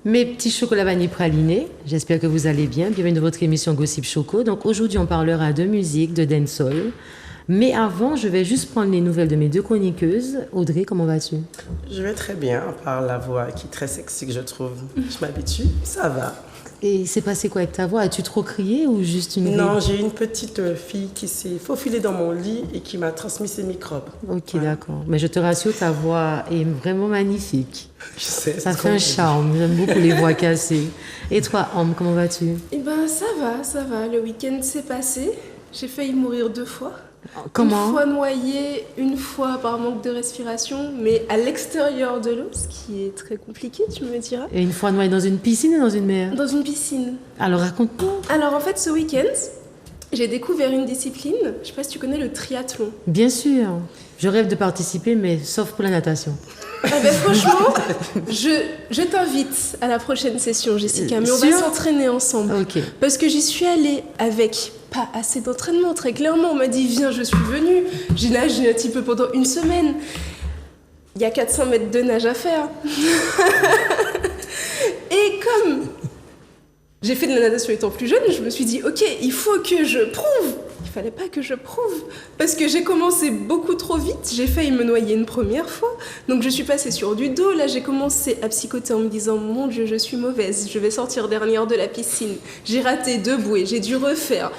Mes petits chocolats vanille pralinés, j'espère que vous allez bien. Bienvenue dans votre émission Gossip Choco. Donc aujourd'hui, on parlera de musique, de dancehall. Mais avant, je vais juste prendre les nouvelles de mes deux chroniqueuses. Audrey, comment vas-tu? Je vais très bien, à part la voix qui est très sexy que je trouve. Je m'habitue, ça va. Et c'est passé quoi avec ta voix? As-tu trop crié ou juste une... Non, j'ai une petite fille qui s'est faufilée dans mon lit et qui m'a transmis ses microbes. Ok, voilà. D'accord. Mais je te rassure, ta voix est vraiment magnifique. Je sais. Ça fait un charme. J'aime beaucoup les voix cassées. Et toi, Homme, comment vas-tu? Eh ben, ça va. Le week-end s'est passé. J'ai failli mourir 2 fois. Comment? Une fois noyée, une fois par manque de respiration, mais à l'extérieur de l'eau, ce qui est très compliqué, tu me diras. Et une fois noyée dans une piscine ou dans une mer? Dans une piscine. Alors raconte-moi. Alors en fait, ce week-end, j'ai découvert une discipline. Je sais pas si tu connais le triathlon. Bien sûr. Je rêve de participer, mais sauf pour la natation. Eh ben, franchement, je t'invite à la prochaine session, Jessica. Mais on va s'entraîner ensemble. Ok. Parce que j'y suis allée avec pas assez d'entraînement, très clairement. On m'a dit, viens, je suis venue. J'ai nagé un petit peu pendant 1 semaine. Il y a 400 mètres de nage à faire. Et comme j'ai fait de la natation étant plus jeune, je me suis dit, ok, il faut que je prouve. Il fallait pas que je prouve. Parce que j'ai commencé beaucoup trop vite. J'ai failli me noyer une première fois. Donc je suis passée sur du dos. Là, j'ai commencé à psychoter en me disant, mon Dieu, je suis mauvaise. Je vais sortir dernière de la piscine. J'ai raté 2 bouées. J'ai dû refaire.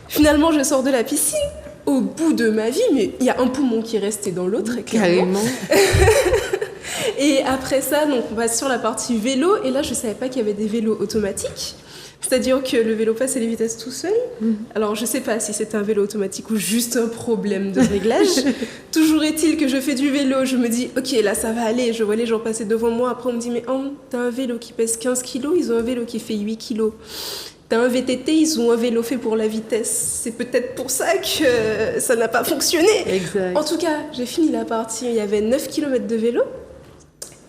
Finalement, je sors de la piscine. Au bout de ma vie, mais il y a un poumon qui est resté dans l'autre, très clairement. Et après ça, donc, on passe sur la partie vélo. Et là, je ne savais pas qu'il y avait des vélos automatiques. C'est-à-dire que le vélo passe à les vitesses tout seul. Alors, je ne sais pas si c'était un vélo automatique ou juste un problème de réglage. Toujours est-il que je fais du vélo. Je me dis, ok, là, ça va aller. Je vois les gens passer devant moi. Après, on me dit, mais oh, t'as un vélo qui pèse 15 kilos. Ils ont un vélo qui fait 8 kilos. T'as un VTT, ils ont un vélo fait pour la vitesse. C'est peut-être pour ça que ça n'a pas fonctionné. Exact. En tout cas, j'ai fini la partie. Il y avait 9 km de vélo.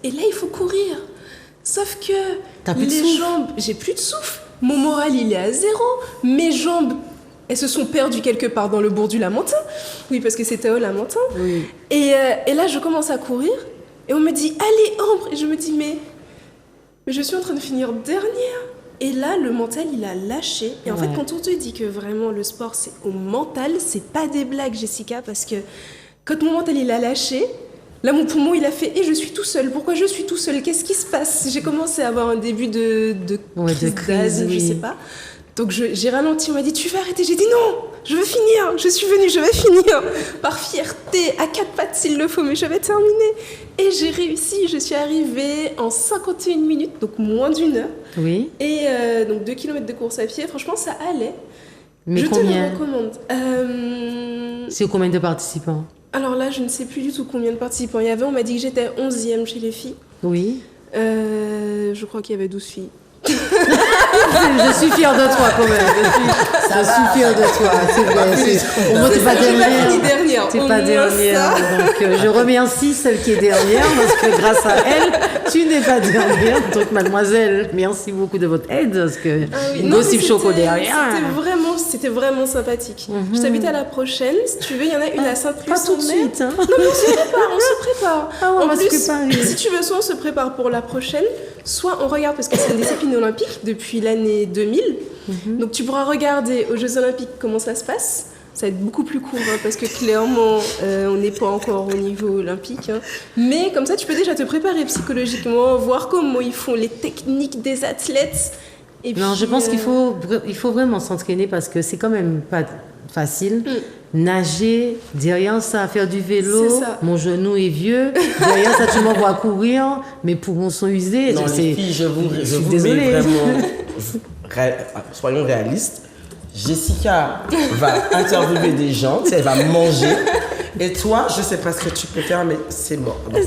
Et là, il faut courir. Sauf que les jambes, j'ai plus de souffle. Mon moral, il est à 0. Mes jambes, elles se sont perdues quelque part dans le bourg du Lamentin. Oui, parce que c'était au Lamentin. Oui. Et là, je commence à courir. Et on me dit, allez, Ambre. Et je me dis, mais je suis en train de finir dernière. Et là, le mental, il a lâché. Et en fait, quand on te dit que vraiment le sport, c'est au mental, c'est pas des blagues, Jessica, parce que quand mon mental, il a lâché, là, mon poumon, il a fait « Et je suis tout seul. Pourquoi je suis tout seul? Qu'est-ce qui se passe ?» J'ai commencé à avoir un début de crise, je sais pas. Donc, j'ai ralenti. On m'a dit « Tu vas arrêter ?» J'ai dit « Non, je veux finir. Je suis venue, je vais finir. » Par fierté, à 4 pattes s'il le faut, mais je vais terminer. Et j'ai réussi. Je suis arrivée en 51 minutes, donc moins d'1 heure. Oui. Et donc 2 km de course à pied. Franchement, ça allait. Mais je combien? te le recommande. C'est combien de participants? Alors là, je ne sais plus du tout combien de participants il y avait. On m'a dit que j'étais 11e chez les filles. Oui. Je crois qu'il y avait 12 filles. Je suis fière de toi quand même. Je suis fière de toi. C'est vrai. Au moins, t'es pas dernière. T'es pas dernière. Donc, je remercie celle qui est dernière parce que grâce à elle, tu n'es pas dernière. Donc, mademoiselle, merci beaucoup de votre aide parce que Gossip Choco derrière. C'était vraiment sympathique. Je t'invite à la prochaine. Si tu veux, il y en a une à Sainte-Luce. Pas tout de suite. Hein. Non, mais on se prépare. Ah ouais, on va se préparer. Si tu veux, soit on se prépare pour la prochaine, soit on regarde parce que c'est une discipline olympique depuis l'année 2000. Donc tu pourras regarder aux Jeux Olympiques comment ça se passe. Ça va être beaucoup plus court parce que clairement, on n'est pas encore au niveau olympique. Hein. Mais comme ça, tu peux déjà te préparer psychologiquement, voir comment ils font les techniques des athlètes. Et non, puis, je pense qu'il faut vraiment s'entraîner parce que c'est quand même pas facile. Nager, derrière ça, faire du vélo, mon genou est vieux, derrière ça, tu m'envoies courir, mes poumons sont usés. Non, les filles, je vous désolée. Vraiment, soyons réalistes. Jessica va interviewer des gens, elle va manger. Et toi, je sais pas ce que tu peux faire, mais c'est mort. Donc,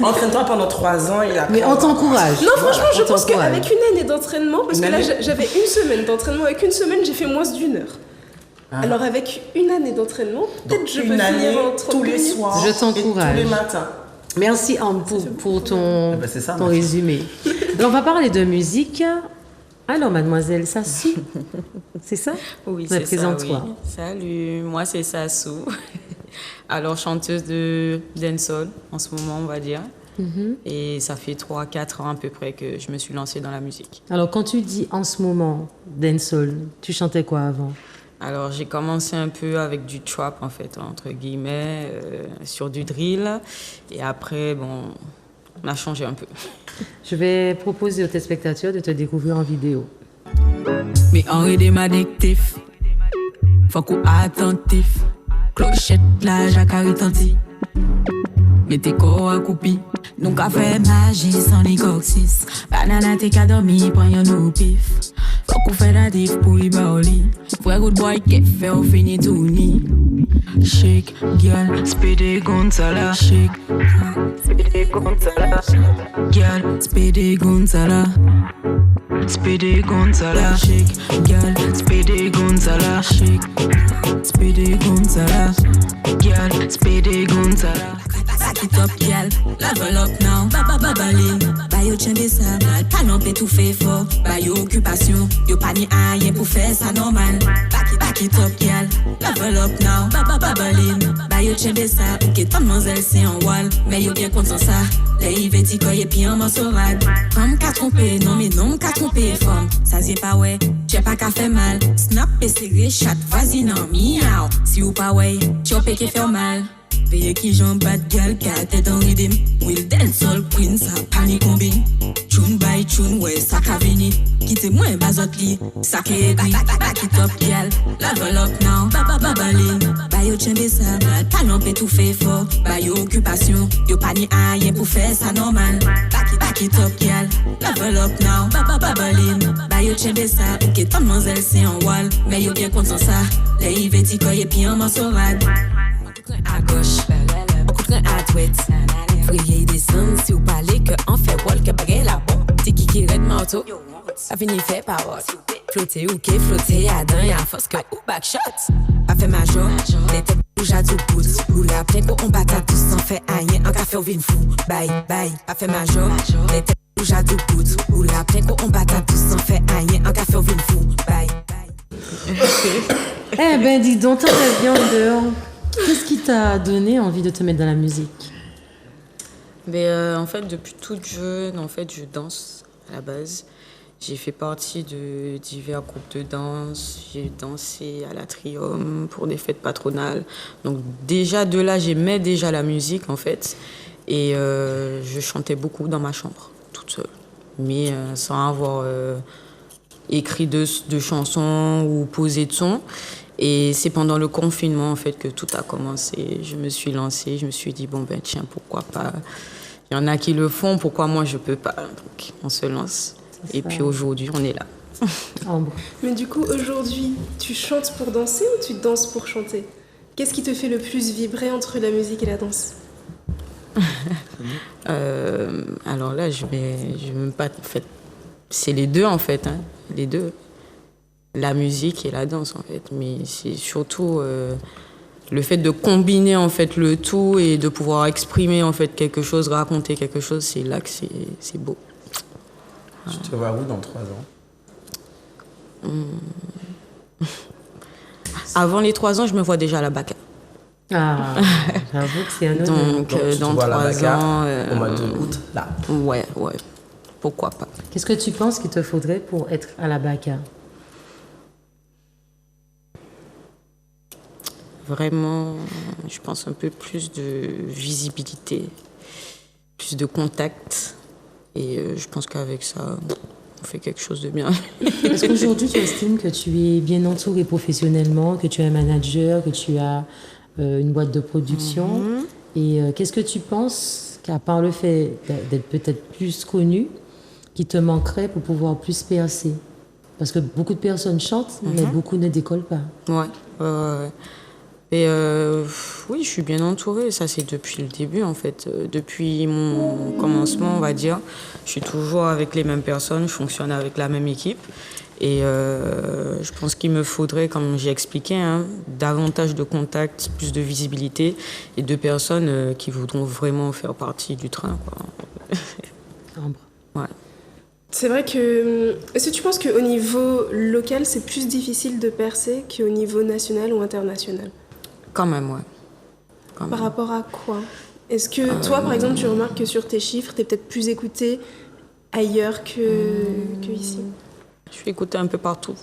entraîne-toi pendant 3 ans et après... Mais on t'encourage. Non, franchement, je pense qu'avec une année d'entraînement, parce que là, j'avais 1 semaine d'entraînement, avec 1 semaine, j'ai fait moins d'1 heure. Ah. Alors, avec 1 année d'entraînement, peut-être je peux finir en 30 tous les soirs je t'encourage. et tous les matins. Merci Anne pour ton résumé. Alors, on va parler de musique. Alors, mademoiselle Sassou, c'est ça? Oui, c'est ça, oui. Salut, moi c'est Sassou. Alors, chanteuse de dancehall en ce moment, on va dire. Et ça fait 3-4 ans à peu près que je me suis lancée dans la musique. Alors, quand tu dis en ce moment dancehall, tu chantais quoi avant? Alors, j'ai commencé un peu avec du trap, en fait, entre guillemets, sur du drill. Et après, bon, on a changé un peu. Je vais proposer aux téléspectateurs de te découvrir en vidéo. Mais Henri des m'addictif, faut qu'on attentif. Clochette, la jacquard retentit. Mettez corps à coupi. Nous qu'a fait magie sans les coxis. Banana t'es qu'à dormir, prends nous pif. Faut qu'on fait la diff pour y baoli. Vrai good boy qui fait au fini tout ni. Shake, girl, speedy Gonzala. Shake, speedy Gonzala. Girl, speedy Gonzala. Speedy Gonzala. Shake, girl, speedy Gonzala. Shake, speedy Gonzala. Girl, speedy Gonzala. Back it up, girl, level up now. Babalin, ba yo tchende sa mal. Pas non tout fait fort, ba yo occupation. Yo pas ni rien pour faire ça normal. Back it up, girl, level up now. Babalin, ba yo tchende sa. Ok, ton mademoiselle c'est en wall, mais yo bien content ça. Les yvetti koye puis en morceauade. Comme qu'a trompé, non mais non qu'a trompé femme. Ça c'est pas ouais, j'ai pas qu'à faire mal. Snap et serré, chat, vas-y non, miaou. Si ou pas ouais, chopé qui fait mal. Veillez qui j'en bad gal, qu'à tête en rythme. Will dance all queen, ça panique combine. Tune by tune, ouais, ça qu'a vini. Quittez-moi un bazot li, ça qu'est gris. Back it up, gal, level up now. Babalin, ba yo tchende ça mal. Talent peut tout fait fort, ba yo occupation. Yo pas ni rien pour faire ça normal. Back it up, gal, level up now. Babalin, ba yo tchende ça. Ok, ton mademoiselle c'est en wall, mais yo bien content ça. Les yvetti koye puis en morceauade. À gauche, beaucoup de à droite. Frayez descendre si vous parlez que on fait wall que baguette la bombe. T'es qui red manteau, a fini fait par what. Flotter ou qu'est flotter à d'un et à force que ou back shot. A fait major, les têtes bougent à tout bout. Ou la pleine pour on bat à tous sans faire rien. Un café au vin fou, bye bye. A fait major, les têtes bougent à tout bout. Ou la pleine pour on bat à tous sans faire rien. Un café au vin fou, bye bye. Eh ben dis donc, t'en es bien dehors. Qu'est-ce qui t'a donné envie de te mettre dans la musique? En fait, depuis toute jeune, en fait, je danse à la base. J'ai fait partie de divers groupes de danse. J'ai dansé à l'Atrium pour des fêtes patronales. Donc déjà de là, j'aimais déjà la musique en fait. Et je chantais beaucoup dans ma chambre, toute seule. Mais sans avoir écrit de chansons ou posé de sons. Et c'est pendant le confinement, en fait, que tout a commencé. Je me suis lancée, je me suis dit, bon, ben tiens, pourquoi pas? Il y en a qui le font, pourquoi moi je peux pas? Donc, on se lance. Et puis aujourd'hui, on est là. Mais du coup, aujourd'hui, tu chantes pour danser ou tu danses pour chanter? Qu'est-ce qui te fait le plus vibrer entre la musique et la danse? Alors là, je vais même pas... En fait, c'est les deux, en fait, hein, les deux. La musique et la danse en fait, mais c'est surtout le fait de combiner en fait le tout et de pouvoir exprimer en fait quelque chose, raconter quelque chose, c'est là que c'est beau. Tu te vois où dans 3 ans? Avant les 3 ans, je me vois déjà à la Baca. Ah, j'avoue que c'est un autre. Donc dans 3 ans, au mois de août, là. Ouais, pourquoi pas. Qu'est-ce que tu penses qu'il te faudrait pour être à la Baca? Vraiment, je pense un peu plus de visibilité, plus de contact. Et je pense qu'avec ça, on fait quelque chose de bien. Est-ce qu'aujourd'hui, tu estimes que tu es bien entouré professionnellement, que tu es un manager, que tu as une boîte de production? Et qu'est-ce que tu penses qu'à part le fait d'être peut-être plus connu, qui te manquerait pour pouvoir plus percer? Parce que beaucoup de personnes chantent, mais beaucoup ne décollent pas. Ouais. Et oui, je suis bien entourée. Ça, c'est depuis le début, en fait. Depuis mon commencement, on va dire. Je suis toujours avec les mêmes personnes. Je fonctionne avec la même équipe. Et je pense qu'il me faudrait, comme j'ai expliqué, hein, davantage de contacts, plus de visibilité et de personnes qui voudront vraiment faire partie du train, quoi. Ouais. C'est vrai que... Est-ce que tu penses qu'au niveau local, c'est plus difficile de percer qu'au niveau national ou international? Quand même, ouais. Par rapport à quoi? Est-ce que toi, par exemple, tu remarques que sur tes chiffres, tu es peut-être plus écouté ailleurs que ici? Je suis écoutée un peu partout.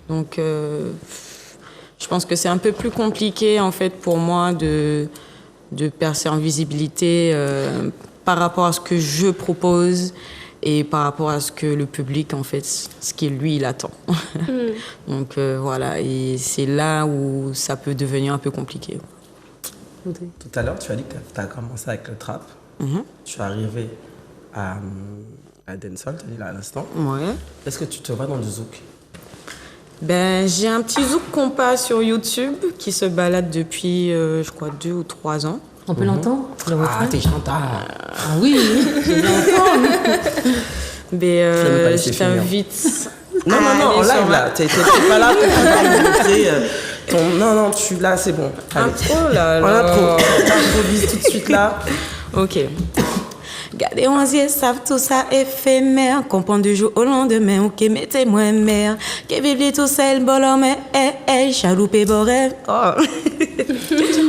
Donc, je pense que c'est un peu plus compliqué, en fait, pour moi de percer en visibilité par rapport à ce que je propose et par rapport à ce que le public, en fait, ce qu'il, lui, il attend. Donc, voilà. Et c'est là où ça peut devenir un peu compliqué. Tout à l'heure, tu as dit que tu as commencé avec le trap. Tu es arrivé à dancehall, tu as dit là à l'instant. Ouais. Est-ce que tu te vois dans du zouk? Ben, j'ai un petit zouk compas sur YouTube qui se balade depuis, je crois, 2 ou 3 ans. On peut l'entendre, le refrain? T'es chanteur. Ah oui, je l'entends. Mais je t'invite. Non, en live là. T'es pas là pour pouvoir me montrer ton. Non, tu là, c'est bon. Allez. Oh là On là. a trop. T'improvise tout de suite là. Ok. Gardez en yeux, savent tout ça éphémère. Comprendre du jour au lendemain, ok, mettez-moi mère. Que vivre tout seul, bolon, mais, chaloupe, boré. Oh.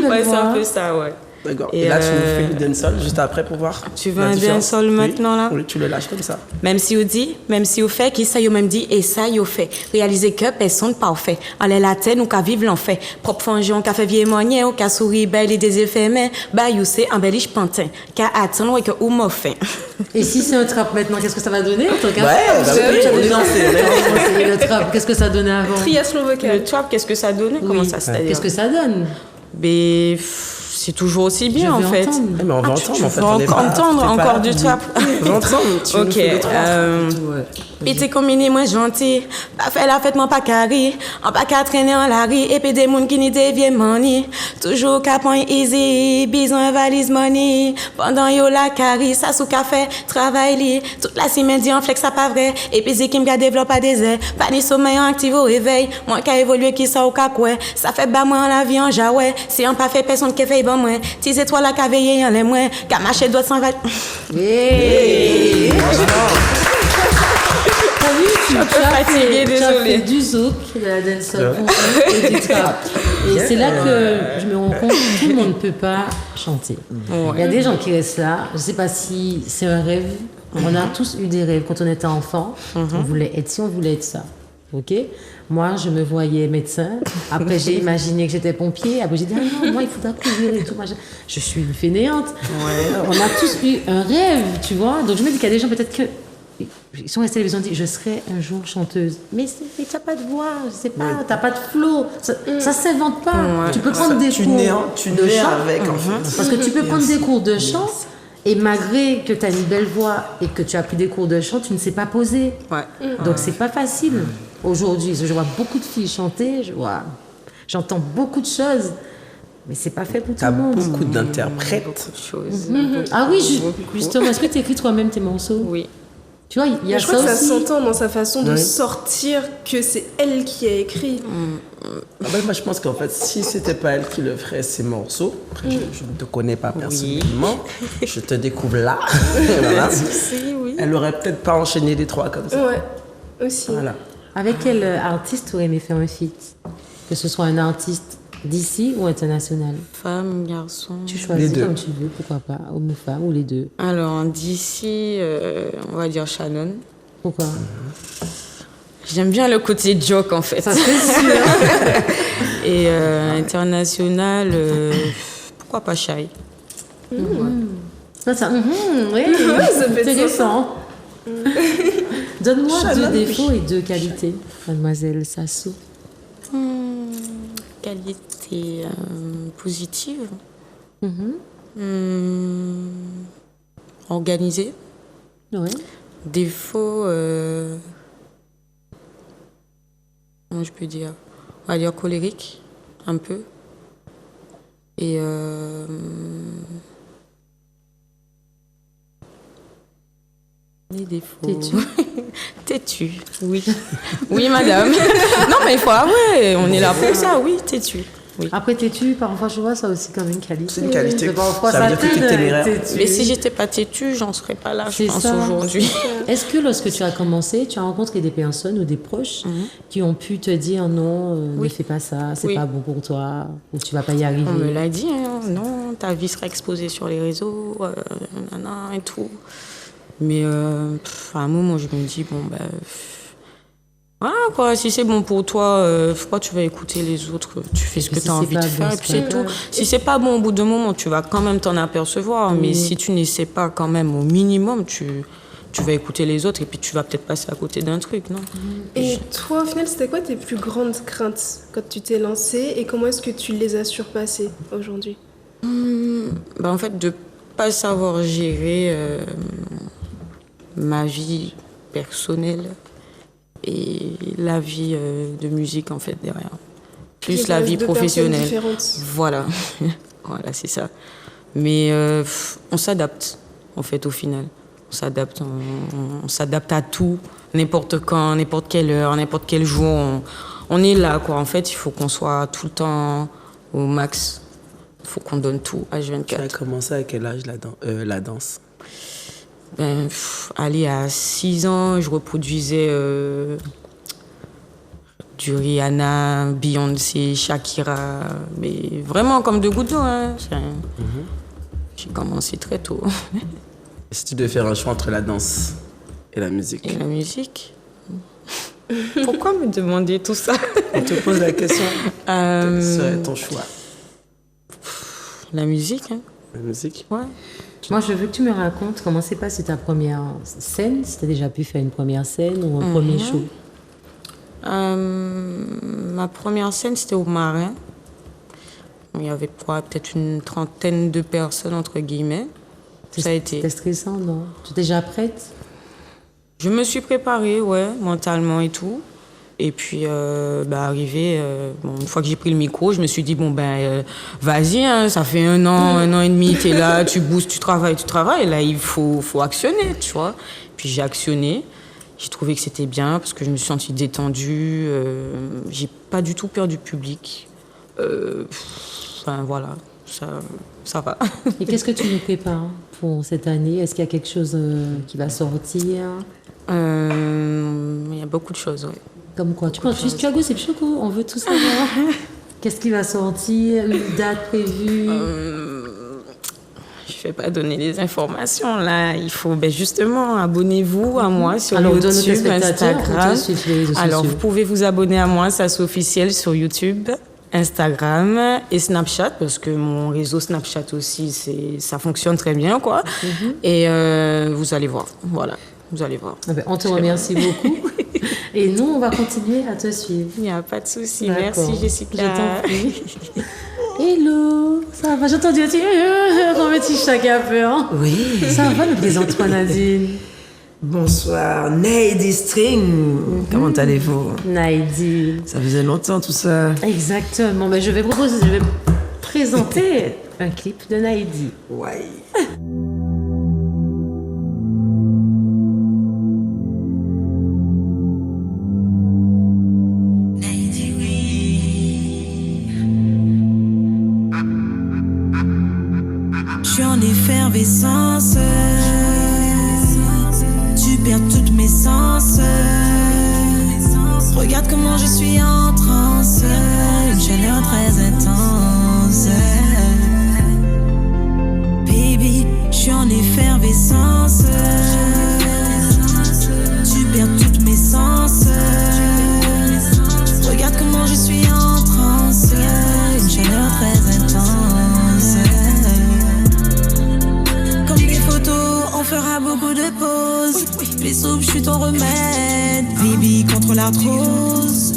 Ouais, c'est un peu ça, ouais. D'accord. Et là, tu nous fais le dancehall juste après pour voir. Tu veux un dancehall maintenant, là? Oui, tu le lâches comme ça. Même si vous dit, même si vous fait, qui ça, vous même dit, et ça, vous fait. Réaliser que personne parfait. En la tête, nous, qu'à vivre l'enfer. Propre fangeon, qu'à fait vieille moignet, ou qu'à sourire, belle et des effets, mais, bah, you c'est un beliche pantin. Qu'à attendre, et que ou m'a fait. Et si c'est un trap maintenant, qu'est-ce que ça va donner en tant qu'affaire? Ouais, bah oui, Tu as on est déjà lancé. le trap, qu'est-ce que ça donnait avant? Triathlon vocal. Le trap, qu'est-ce que ça donne? Comment ça, c'est-à-dire? Qu'est-ce que ça donne? Mais c'est toujours aussi bien, en fait. Entendre. Mais on va entendre, Tu en fait. veux on est pas- entendre t'es pas encore là du pour- trap? On va entendre, tu nous Ok. fais le trap. Ouais. Et t'es combiné moins gentil, pas fait la fête, mon pas carré, en pas qu'à traîner en la rue, et puis des mouns qui n'y deviennent money. Toujours qu'à point easy, besoin valise money. Pendant yo la carré, ça sous café, travail li. Toute la semaine dit en flex, ça pas vrai. Et puis c'est qui me développe à des airs. Pas ni sommeil en active au réveil. Moi qui a évolué qui ça au cacouet. Ça fait bas moi en la vie en jaouet. Si on pas fait personne qui fait bon moins. Tes étoiles à veiller en les moins. Qu'à marcher doit s'en va. Hey. T'as vu, tu as fatiguée, fait, tu as désolée. fait du zouk, de la dancehall et du trap. Et c'est là que je me rends compte que tout le monde ne peut pas chanter. Il y a des gens qui restent là. Je ne sais pas si c'est un rêve. On a tous eu des rêves quand on était enfant. On voulait être ci, on voulait être ça. Ok? Moi, je me voyais médecin. Après, j'ai imaginé que j'étais pompier. Après, j'ai dit, ah non, moi, il faudra couvrir et tout. Machin. Je suis une fainéante. On a tous eu un rêve, tu vois. Donc, je me dis qu'il y a des gens, peut-être que ils sont restés, ils ont dit, je serai un jour chanteuse. Mais tu n'as pas de voix, je sais pas, tu n'as pas de flow. Ça ne s'invente pas. Tu peux prendre des cours Tu de nais chant. avec, en fait. Parce que tu peux prendre des cours de chant. Et malgré que tu as une belle voix et que tu as pris des cours de chant, tu ne sais pas poser. Ouais. Donc c'est pas facile. Aujourd'hui, je vois beaucoup de filles chanter, j'entends beaucoup de choses, mais c'est pas fait pour tout T'as le monde. beaucoup d'interprètes. Chose. Ah oui, justement, est-ce que tu écris toi-même tes morceaux? Oui. Tu vois, il y a Je crois que ça aussi. s'entend dans sa façon de Oui. sortir que c'est elle qui a écrit. Moi, je pense qu'en fait, si c'était pas elle qui le ferait, ces morceaux, après, je ne te connais pas personnellement, je te découvre là. Voilà. Oui. Elle aurait peut-être pas enchaîné les trois comme ça. Ouais, aussi. Voilà. Avec quel artiste tu aurais aimé faire un feat? Que ce soit un artiste d'ici ou international? Femme, garçon. Tu choisis Les deux. comme tu veux, pourquoi pas, homme ou femme, ou les deux. Alors, d'ici, on va dire Shannon. Pourquoi? J'aime bien le côté joke, en fait. Ça c'est sûr. Et international, pourquoi pas Shai? Ça, oui, ça peut être intéressant. Donne-moi Shannon, 2 défauts et 2 qualités, mademoiselle Sassou. Qualité positive. Organisée. Ouais. Défaut, comment je peux dire? On va dire colérique, un peu. Et les défauts. Têtu, oui. Oui, madame. Non, mais il faut avouer, on est là pour ça, oui, têtu. Oui. Après, têtu, parfois, je vois ça aussi comme une qualité. C'est une qualité. Parfois, ça veut dire que tu es téméraire. Mais si j'étais pas têtu, j'en serais pas là, je pense, aujourd'hui. Est-ce que lorsque tu as commencé, tu as rencontré des personnes ou des proches qui ont pu te dire non, ne fais pas ça, c'est pas bon pour toi, ou tu vas pas y arriver? On me l'a dit, hein, non, ta vie sera exposée sur les réseaux, et tout. Mais à un moment, je me dis, bon, voilà, quoi, si c'est bon pour toi, pourquoi tu vas écouter les autres? Tu fais ce que tu as envie de faire, et puis c'est tout. Si c'est pas bon, au bout d'un moment, tu vas quand même t'en apercevoir. Mais si tu n'essaies pas quand même, au minimum, tu vas écouter les autres, et puis tu vas peut-être passer à côté d'un truc, non? Et toi, au final, c'était quoi tes plus grandes craintes quand tu t'es lancée, et comment est-ce que tu les as surpassées aujourd'hui? En fait, de pas savoir gérer ma vie personnelle et la vie de musique, en fait, derrière. Plus la vie professionnelle. Voilà. Voilà, c'est ça. Mais on s'adapte, en fait, au final. On s'adapte, on s'adapte à tout, n'importe quand, n'importe quelle heure, n'importe quel jour. On est là, quoi. En fait, il faut qu'on soit tout le temps au max. Il faut qu'on donne tout, H24. Tu as commencé à quel âge la danse? Allez, à 6 ans, je reproduisais du Rihanna, Beyoncé, Shakira, mais vraiment comme de gouttes d'eau. Hein. J'ai commencé très tôt. Et si tu devais faire un choix entre la danse et la musique? Et la musique? Pourquoi me demander tout ça? On te pose la question. Quel serait ton choix? La musique, hein. La musique? Ouais. Moi, je veux que tu me racontes comment s'est passée ta première scène, si tu as déjà pu faire une première scène ou un premier show. Ma première scène, c'était au Marin. Il y avait peut-être une trentaine de personnes, entre guillemets. Ça a été. C'était stressant, non? Tu étais déjà prête? Je me suis préparée, ouais, mentalement et tout. Et puis, arrivé, une fois que j'ai pris le micro, je me suis dit, vas-y, hein, ça fait un an et demi, t'es là, tu boostes, tu travailles. Et là, il faut actionner, tu vois. Puis j'ai actionné. J'ai trouvé que c'était bien parce que je me suis sentie détendue. J'ai pas du tout peur du public. Voilà, ça va. Et qu'est-ce que tu nous prépares pour cette année? Est-ce qu'il y a quelque chose qui va sortir? Il y a beaucoup de choses, oui. Comme quoi? Tu as gossé, Choco, on veut tout savoir. Qu'est-ce qui va sortir? Une date prévue? Je ne vais pas donner les informations, là. Il faut, justement, abonnez-vous à moi sur YouTube, Instagram. Alors, vous pouvez vous abonner à moi, ça c'est officiel sur YouTube, Instagram et Snapchat, parce que mon réseau Snapchat aussi, ça fonctionne très bien, quoi. Et vous allez voir, voilà. Vous allez voir. On te remercie beaucoup. Et nous, on va continuer à te suivre. Il n'y a pas de souci. Merci, Jessica. Je t'en prie. Hello, ça va? J'ai entendu un petit chacun peu. Hein? Oui. Ça va, nous présente-toi, Nadine. Bonsoir, Naïdi String. Comment allez-vous? Naïdi. Ça faisait longtemps tout ça. Exactement. Je vais présenter un clip de Naïdi. Ouais. Je suis en effervescence, tu perds toutes mes sens. Regarde comment je suis en transe, une chaleur très intense. Baby, je suis en effervescence, tu perds toutes mes sens. Regarde comment je suis en transe, une chaleur très intense. Comme des photos, on fera beaucoup de pauses. Les soupes, je suis ton remède. Baby contre l'arthrose.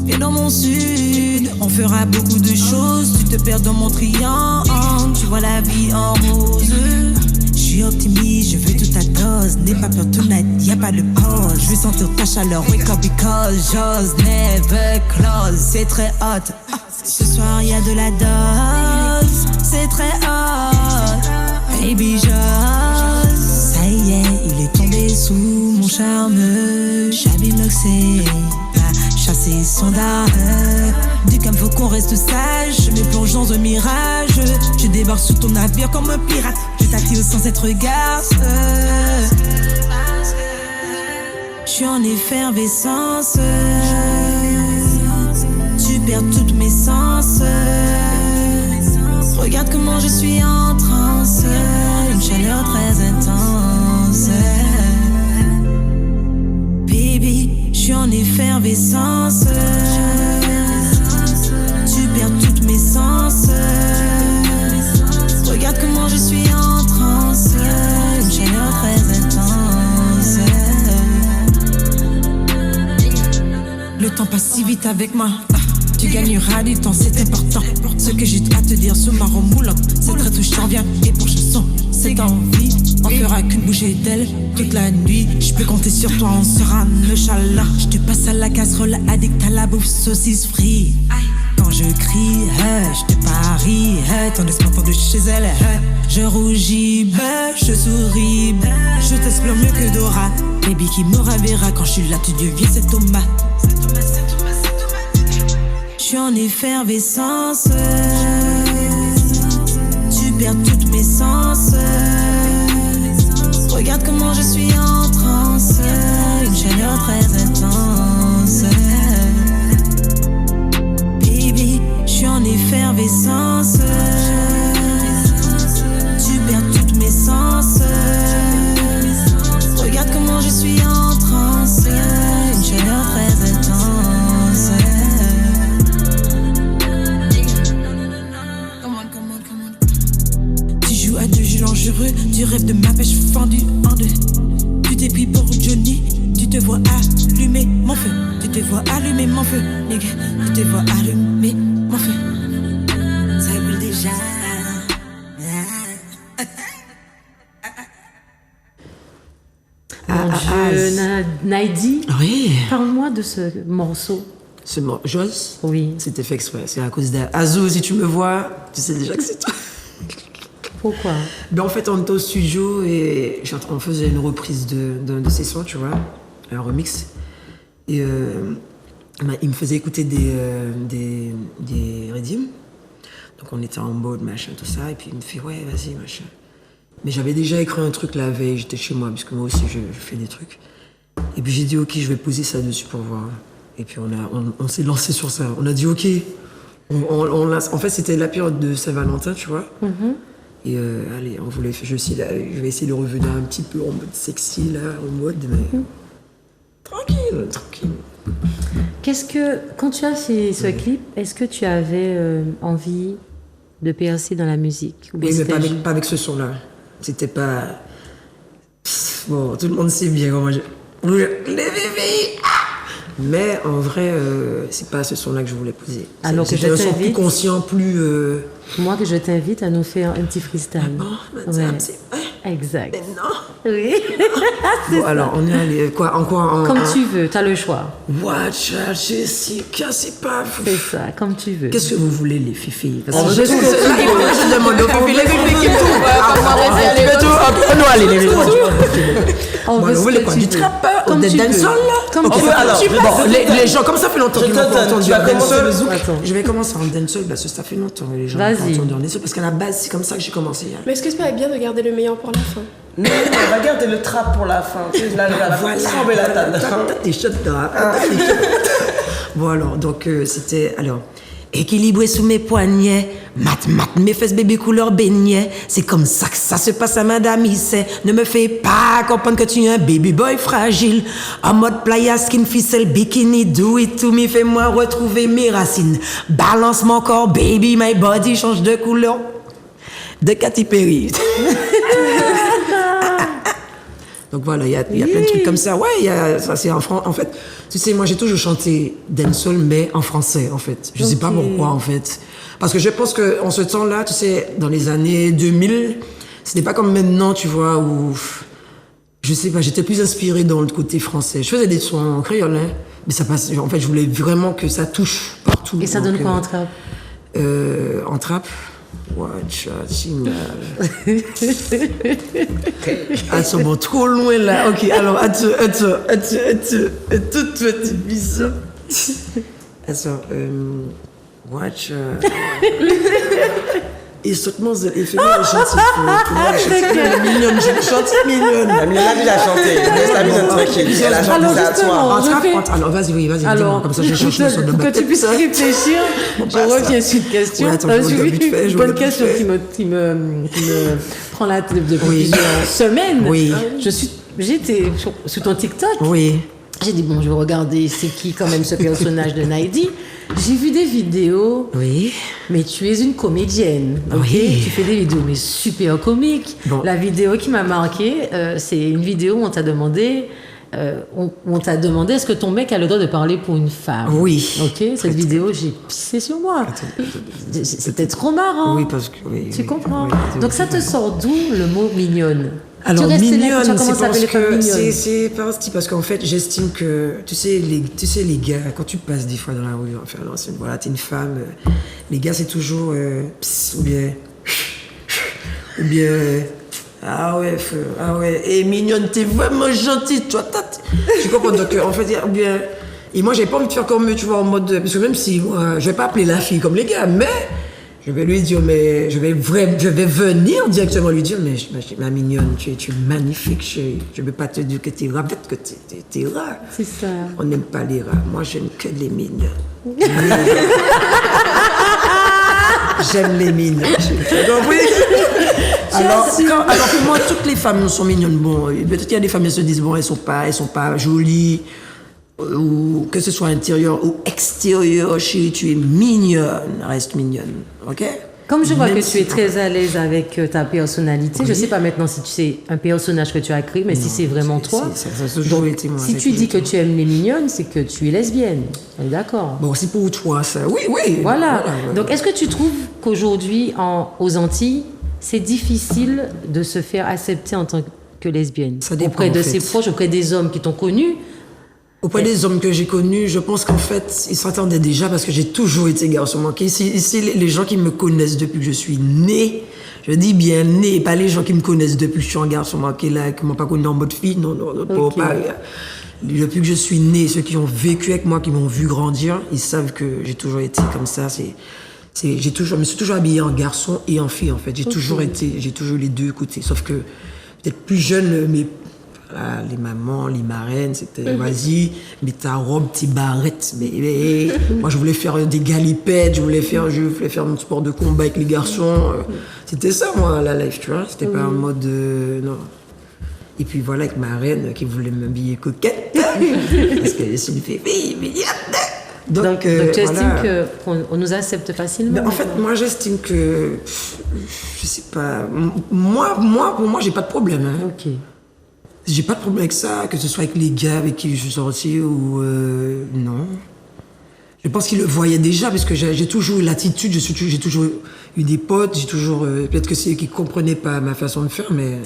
Et dans mon sud, on fera beaucoup de choses. Tu te perds dans mon triangle, tu vois la vie en rose. Je suis optimiste, je veux toute ta dose. N'aie pas peur tonight, y'a pas de pause. Je veux sentir ta chaleur, wake up because j'ose never close. C'est très hot. Ce soir y'a de la dose. c'est très hot. Baby, ça y est, il est tombé sous mon charme. J'habille l'oxy, chasser son dard. Du calme, faut qu'on reste sage. Je me plonge dans un mirage. Je débarque sous ton navire comme un pirate. Je t'attire sans être garce. Je suis en effervescence. Tu perds toutes mes sens. Regarde comment je suis en transe. Une chaleur très intense. Baby, je suis en effervescence. Tu perds toutes mes sens. Regarde comment je suis en transe. Une chaleur très intense. Le temps passe si vite avec moi. Tu gagneras du temps, c'est important. Ce que j'ai à te dire sous ma robe moulante, c'est très touchant, viens. Et pour chanson, c'est envie. On fera qu'une bouchée d'elle toute la nuit. Je peux compter sur toi, on sera nonchalant. Je te passe à la casserole, addict à la bouffe, saucisse frite. Quand je crie, je te parie, ton espoir de chez elle. Je rougis, je souris, je t'explore mieux que Dora. Baby qui me ravira quand je suis là, tu deviens cette tomate. Je suis en effervescence. Tu perds toutes mes sens. Regarde comment je suis en transe. Une chaleur très intense. Baby, je suis en effervescence. Tu perds toutes mes sens. Regarde comment je suis en transe. Une chaleur très intense. Dangereux, tu rêves de ma pêche fendue en deux. Tu t'es pris pour Johnny, tu te vois allumer mon feu. Tu te vois allumer mon feu, nigga. Tu te vois allumer mon feu. Ça brûle déjà. Naidi, Oui. parle-moi de ce morceau. Ce mot, Joss, Oui. c'était fait exprès. C'est à cause d'Azou, si tu me vois, tu sais déjà que c'est toi. Pourquoi? Ben en fait, on était au studio et on faisait une reprise d'un de ses sons, tu vois, un remix. Et il me faisait écouter des Redim. Donc on était en mode, machin, tout ça. Et puis il me fait, ouais, vas-y, machin. Mais j'avais déjà écrit un truc la veille, j'étais chez moi, parce que moi aussi, je fais des trucs. Et puis j'ai dit, ok, je vais poser ça dessus pour voir. Et puis on s'est lancé sur ça. On a dit, ok. En fait, c'était la période de Saint-Valentin, tu vois. Mm-hmm. Et allez, je vais essayer de revenir un petit peu en mode sexy, là, en mode, mais tranquille. Quand tu as fait ce clip, est-ce que tu avais envie de percer dans la musique? Oui, mais pas avec ce son-là. C'était pas... Bon, tout le monde sait bien comment les bébés. Mais en vrai, c'est pas ce son-là que je voulais poser. Alors que c'était un son plus conscient, plus... Moi, que je t'invite à nous faire un petit freestyle. Ah bon, ouais. Exact. Mais non. Oui. Bon, alors, on est allé... Comme tu veux, t'as le choix. Watch out, Jessica, c'est pas... C'est ça, comme tu veux. Qu'est-ce que vous voulez, les filles? Je demande aux filles, les filles qui On veut vous voulez quoi? Du trap? Des dancehall, là? Comme tu veux. Alors, les gens, comme ça fait longtemps qu'ils n'ont pas entendu un dancehall. Attends. Je vais commencer en dancehall parce que ça fait longtemps que les gens n'ont pas entendu en dancehall. Parce qu'à la base, c'est comme ça que j'ai commencé. Mais est-ce que c'est pas bien de garder le meilleur pour la fin? Non, on va garder le trap pour la fin. La tremper la table. T'es chaud de trap. Bon alors, donc c'était... Alors, équilibré sous mes poignets, mat, mes fesses bébé couleur beignet. C'est comme ça que ça se passe à madame Issey. Ne me fais pas comprendre que tu es un baby boy fragile. En mode playa, skin, ficelle, bikini, do it to me. Fais-moi retrouver mes racines. Balance mon corps, baby, my body change de couleur. De Katy Perry. Donc voilà, il y a plein de trucs comme ça. Ouais, ça c'est en fait, tu sais, moi j'ai toujours chanté dancehall, mais en français, en fait. Je sais pas pourquoi, en fait. Parce que je pense qu'en ce temps-là, tu sais, dans les années 2000, ce n'est pas comme maintenant, tu vois, où... Je sais pas, j'étais plus inspirée dans le côté français. Je faisais des sons en créole, hein, mais ça passe... En fait, je voulais vraiment que ça touche partout. Et ça donne quoi en trap? En trap, Watch out, China. Elles sont trop loin là. Ok, alors, toute petite vision. Also, watch. Et seulement, il fait mal chanter. Mignonne, chanter mignonne. La mignonne a déjà chanté. Laisse la mignonne tranquille. Elle a chanté ça à toi. Alors, vas-y, Alors, comme ça, je change le son de pour que tu puisses réfléchir, je reviens sur une question. Une bonne question qui me prend la tête depuis plusieurs semaines. Oui. J'étais sur ton TikTok. Oui. J'ai dit, bon, je vais regarder c'est qui quand même ce personnage de Naidi. J'ai vu des vidéos. Oui. Mais tu es une comédienne. Okay? Oui. Tu fais des vidéos, mais super comiques. Bon. La vidéo qui m'a marquée, c'est une vidéo où on t'a demandé... est-ce que ton mec a le droit de parler pour une femme? Oui. Ok, cette vidéo, j'ai pissé sur moi. C'était trop marrant. Oui, parce que... Oui, tu comprends? Oui, donc ça te sort d'où le mot mignonne? Alors mignonne, c'est parce qu'en fait j'estime que tu sais les gars, quand tu passes des fois dans la rue, enfin l'ancienne, voilà, t'es une femme, les gars c'est toujours pss, ou bien ah ouais, et mignonne, t'es vraiment gentille, toi, tu comprends? Donc en fait, bien, et moi j'ai pas envie de faire comme eux, tu vois, en mode, parce que même si moi, je vais pas appeler la fille comme les gars, mais je vais lui dire, mais je vais venir directement lui dire, mais ma mignonne, tu es magnifique, chérie. Je ne veux pas te dire que tu es ravette, que tu es rare. C'est ça. On n'aime pas les rats. Moi, j'aime que les mignonnes. J'aime les mignonnes. Alors que moi, toutes les femmes sont mignonnes. Bon, peut-être qu'il y a des femmes qui se disent, bon, elles sont pas jolies. Ou que ce soit intérieur ou extérieur, chérie, tu es mignonne, reste mignonne, ok? Comme je vois que tu es très à l'aise avec ta personnalité, je ne sais pas maintenant si c'est un personnage que tu as créé, mais si c'est vraiment toi. Ça a toujours été moi. Si tu dis que tu aimes les mignonnes, c'est que tu es lesbienne. On est d'accord? Bon, c'est pour toi, ça. Oui. Voilà. Donc, est-ce que tu trouves qu'aujourd'hui, aux Antilles, c'est difficile de se faire accepter en tant que lesbienne? Ça dépend, auprès de ses proches, auprès des hommes qui t'ont connue? Auprès des hommes que j'ai connus, je pense qu'en fait, ils s'attendaient déjà parce que j'ai toujours été garçon manqué. Ici, les gens qui me connaissent depuis que je suis née, je dis bien née, pas les gens qui me connaissent depuis que je suis un garçon manqué, là, qui ne m'ont pas connu en mode fille, non, okay. Pas. Depuis que je suis née, ceux qui ont vécu avec moi, qui m'ont vu grandir, ils savent que j'ai toujours été comme ça. Je me suis toujours habillée en garçon et en fille, en fait. J'ai toujours les deux côtés. Sauf que, peut-être plus jeune, mais voilà, les mamans, les marraines, c'était vas-y, mets ta robe, tes barrettes. Mais moi, je voulais faire des galipettes, je voulais faire mon sport de combat avec les garçons. C'était ça, moi, la life, tu vois. C'était pas en mode. Non. Et puis voilà, avec ma reine qui voulait m'habiller coquette. Parce que c'est une fille mignonne. Donc tu estimes qu'on nous accepte facilement? Mais en fait, moi, j'estime que. Je sais pas. Pour moi, j'ai pas de problème. Hein. Ok. J'ai pas de problème avec ça, que ce soit avec les gars avec qui je suis sortie ou non. Je pense qu'ils le voyaient déjà parce que j'ai toujours eu l'attitude, j'ai toujours eu des potes, j'ai toujours peut-être que c'est eux qui comprenaient pas ma façon de faire, mais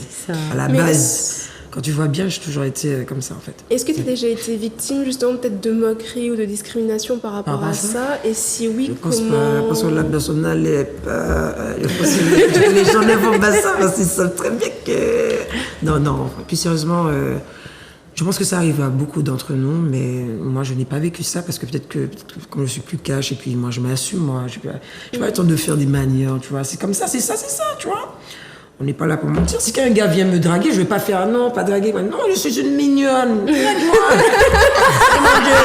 à la base, quand tu vois bien, j'ai toujours été comme ça en fait. Est-ce que tu as déjà été victime justement peut-être de moqueries ou de discrimination par rapport à ça? Et si oui, comment? Je pense pas, parce que la personne n'allait pas. Les gens ne font pas ça parce qu'ils savent très bien que. Non. Plus sérieusement, je pense que ça arrive à beaucoup d'entre nous, mais moi je n'ai pas vécu ça parce que peut-être que comme je suis plus cash et puis moi je m'assume, moi je n'ai pas le temps de faire des manières, tu vois. C'est comme ça, c'est ça, tu vois. On n'est pas là pour mentir. Si qu'un gars vient me draguer, je vais pas faire non, pas draguer. Non, je suis une mignonne. Drague-moi. Mon Dieu,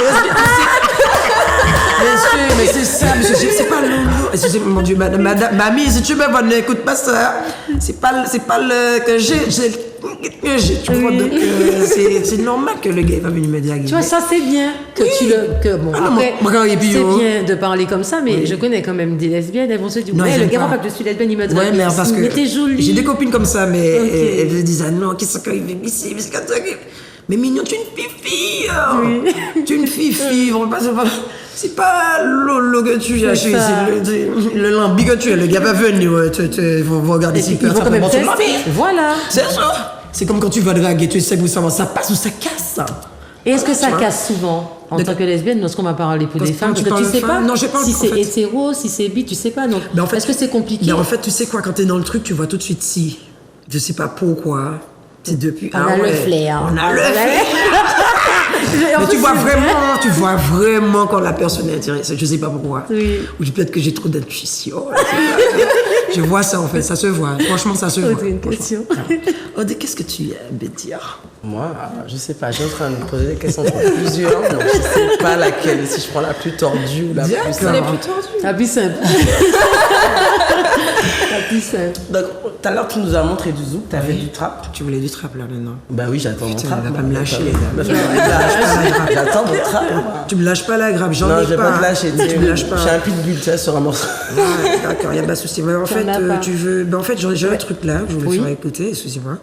mais c'est ça, c'est pas loulou. Excusez-moi, mon Dieu, madame, mamie, si tu me vois, n'écoute pas ça. C'est pas le que j'ai, tu vois, donc c'est normal que le gars va venir me draguer. Tu vois, ça c'est bien c'est bien de parler comme ça, mais je connais quand même des lesbiennes, elles vont se dire, le gars voit pas que je suis lesbienne, il me drague. Ouais, mais parce que t'es jolie. J'ai des copines comme ça, mais elles me disent, ah non, qu'est-ce qu'il arrive ici, mais c'est comme ça. Mais mignon, tu es une fille. Tu es une fille, on va pas se voir. C'est pas l'eau que tu as, c'est le lambi que tu as. Le gars va venir, il faut regarder si il faut quand même tester. Voilà. C'est ça. C'est comme quand tu vas draguer, tu sais que ça passe ou ça casse. Et est-ce que ça casse souvent en tant que lesbienne lorsqu'on va parler pour des femmes? Parce que tu sais pas si c'est hétéro, si c'est bi, tu sais pas. Donc, est-ce que c'est compliqué? Mais en fait, tu sais quoi, quand t'es dans le truc, tu vois tout de suite si. Je sais pas pourquoi. C'est depuis. On a le flair. On a le flair. Mais tu vois vraiment quand la personne est intéressée. Je sais pas pourquoi. Oui. Ou peut-être que j'ai trop d'intuition. Je vois ça en fait, ça se voit. Franchement, ça se voit. Une question. Qu'est-ce que tu aimes dire? Moi, je sais pas, je suis en train de me poser des questions entre plusieurs, donc je sais pas laquelle, si je prends la plus tordue ou la plus simple. La plus tordue. La plus simple. La plus simple. Donc, tout à l'heure, tu nous as montré du zouk, tu avais du trap. Tu voulais du trap là maintenant? Bah oui, j'attends mon Putain, trap. elle va pas me lâcher. J'attends mon trap. Tu me lâches pas la grappe, j'en Non, ai je vais pas te lâcher. Tu me lâches pas. J'ai un pitbull, tu sais, sur un morceau. Ouais, d'accord, il n'y a pas de souci. En fait, tu veux. En fait, j'ai un truc là que je voulais faire écouter, excusez-moi.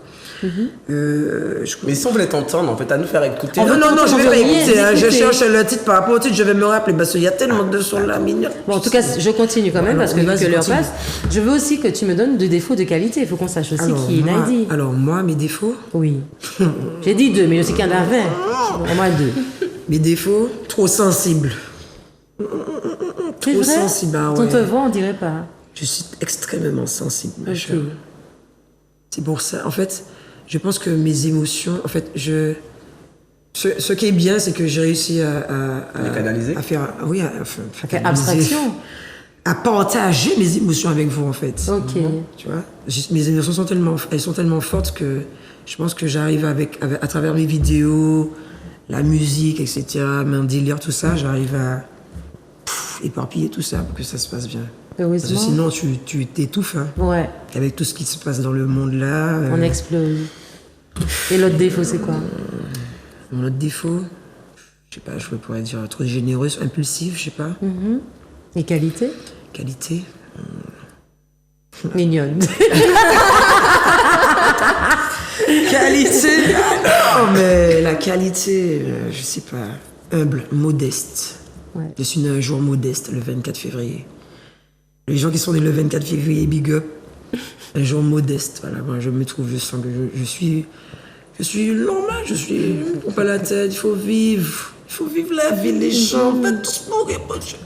Mais si on voulait t'entendre, en fait, à nous faire écouter. Non, je vais pas écouter. Je cherche le titre par rapport au titre, je vais me rappeler parce qu'il y a tellement de sons là, mignons. Bon, en tout cas, je continue quand même parce que vu que l'heure passe. Je veux aussi que tu me donnes des défauts de qualité. Il faut qu'on sache aussi qui est Naïdi. Alors, moi, mes défauts? Oui. J'ai dit 2, mais je sais qu'il y en a 20. Au moins 2. Mes défauts? Trop sensible. C'est Trop vrai? sensible, ah ouais. On te voit, on dirait pas. Je suis extrêmement sensible, ma chère. Ok. C'est pour ça. En fait, je pense que mes émotions. En fait, ce qui est bien, c'est que j'ai réussi à Les canaliser? à faire. Oui, à faire Abstraction. À partager mes émotions avec vous, en fait. Ok. Tu vois, mes émotions sont tellement fortes que je pense que j'arrive à travers mes vidéos, la musique, etc., mon délire, tout ça, j'arrive à éparpiller tout ça pour que ça se passe bien. Heureusement. Parce que sinon, tu t'étouffes. Hein. Ouais. Avec tout ce qui se passe dans le monde là. On explose. Et l'autre défaut, c'est quoi? Mon autre défaut, je sais pas, je pourrais dire trop généreuse, impulsive, je sais pas. Et qualité? Qualité. Mignonne. Qualité. Non, mais la qualité, je sais pas. Humble, modeste. Ouais. Je suis né un jour modeste, le 24 février. Les gens qui sont nés le 24 février, big up. Un jour modeste, voilà. Moi, je me trouve, je sens que je suis normal, je prends pas la tête, il faut vivre la vie, les gens, pas tous mourir, mon Dieu.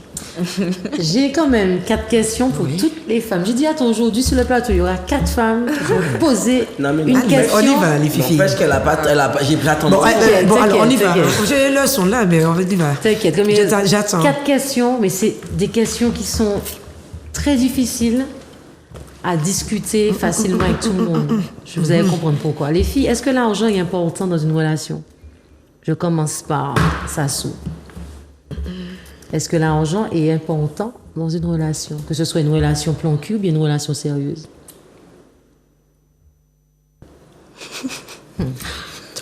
J'ai quand même 4 questions pour toutes les femmes. J'ai dit, attends, aujourd'hui sur le plateau, il y aura 4 femmes qui vont poser une question. On y va, les filles. N'empêche qu'elle a pas, j'ai pas attendu. Bon, alors on y va. t'inquiète. J'ai le son là, mais on y va. T'inquiète, comme J'attends. 4 questions, mais c'est des questions qui sont très difficiles à discuter facilement avec tout le monde. Vous allez comprendre pourquoi. Les filles, est-ce que l'argent est important dans une relation? Je commence par Sassou. Est-ce que l'argent est important dans une relation? Que ce soit une relation plan cul ou bien une relation sérieuse? Tu